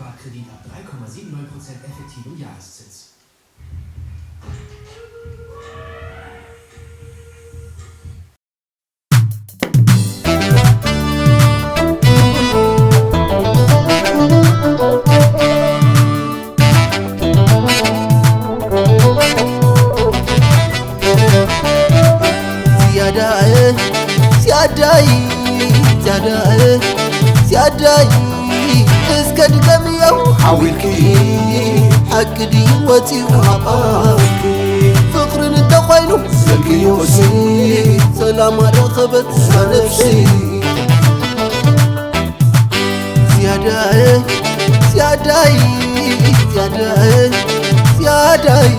Sparkredit ab 3,79% effektivem Jahreszins. سياداي اسكد دميو حاولكي حكدي وتي وحقاكي فقر انتقينو سلقي يوسي سلام رخبت نفسي سياداي سياداي سياداي سياداي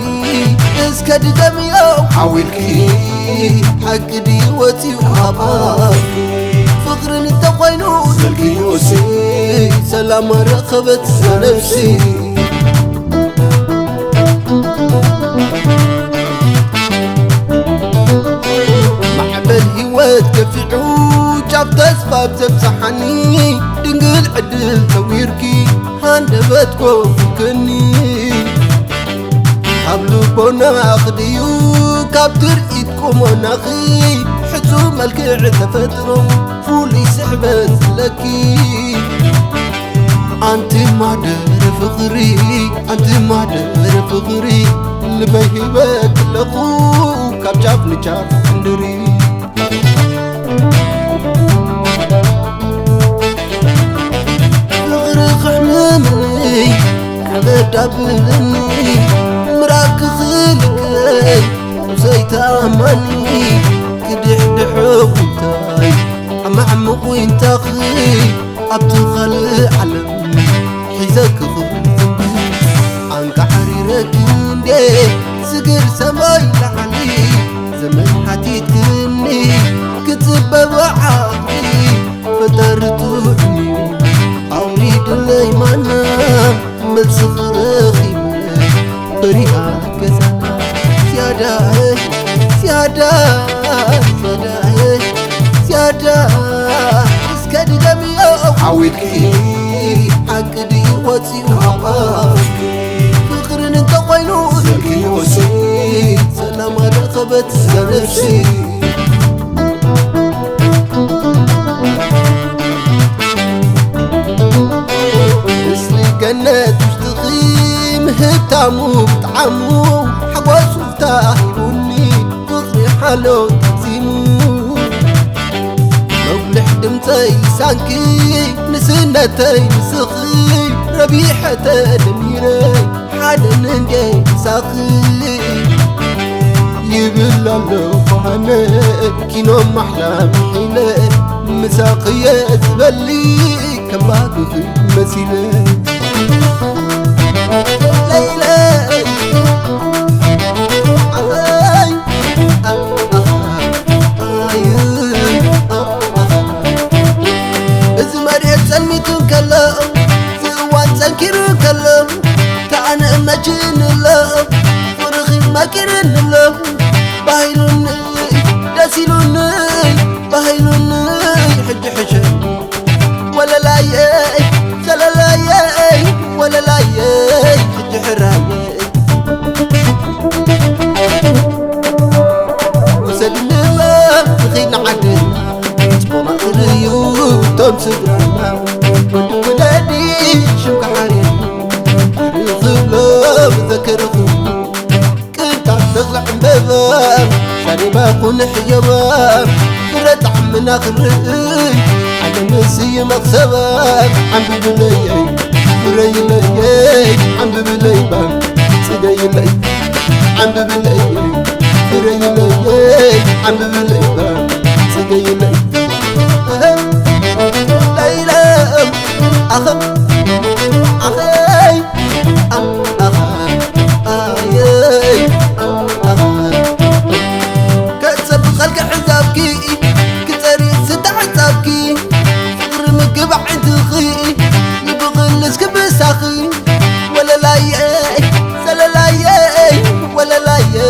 اسكد دميو حاولكي حكدي وتي وحقاكي فقر انتقينو سلقي يوسي سلام رخبت نفسي معبل هوات كفعو جاب تسفى بتبسحني دنقل عدل تويركي هاندبتكو فكني حبلو بونا أخديو كابتر إيدكم وناخي حتو ملكع تفترو فولي سحبت لكي أنت مادر فخري أنت مادر فخري اللي بيهبك لخو كاب جافني جاف عندري فغرق حلمي عبدابني مراك خلقي وزيت أماني كدحدحو كنتاي عمعمق وانت أخي أبتخل علم حيزك خبز عنك حريرك اندي سقر سماي لعني زمن حتيتني كتب بعاقي فترتوني أريد اللي ما نام ملصغر خيمة طريقة كزنا سيادة سيادة سيادة سيادة اسكد دميو حاولكي حكدي وتي وحقاكي فقر انتقينو سلقي يوسي سلام رخبت نفسي اسلي جنات مشتخي مهتامو بطعمو حقواسو فتاهلوني فقري حالو تزيمو مبلح دمتي لسانكي نسنتي نسخي ربيحة دميري حالا ننجي ساقي يبلالو فهمي كينو محلام حيلي مساقية زبلي كما في مسيلي ليلى سلميتون كلام زوان تنكرو كلام تعنا مجن الله فرخي مكرن الله باهلوني داسيلوني باهلوني حج حجي ولا لاي سلا لاي ولا لاي حج حراي وسدنا خينا عدنا تبغى تريو تمسكنا ولادي شوك حريم الغبلة بذكره كنت عتغلع بابا شاربا كون حيوان فرد عمنا خري على مسي مكسبا عم ببلي فري لي عم ببلي بان سيدي لي عم ببلي فري لي عم ببلي بان سيدي لي أخي أخي أخي كتسب خلق حسابكي كتاري ست حسابكي فقر مقبع عندخي يبغي لسك بساخي ولا لاي سلا لاي ولا لاي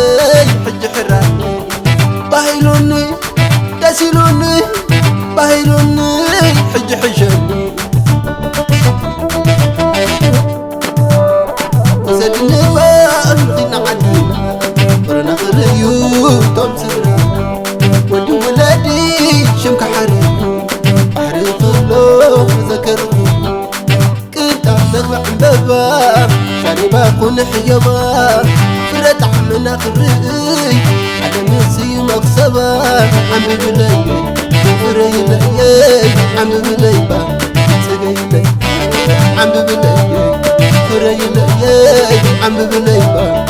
سدنا خينا عدنا برنا خريو توم سبرنا ودي ولادي شمك حري بحري خلو ذكرني كنت تغلع بابا شاربا كون حيبا فرت عمنا خري على نسي مكسبا عم بلاي فري لاي عم بلاي با سجي لاي عم بلاي فري لاي عم بلاي با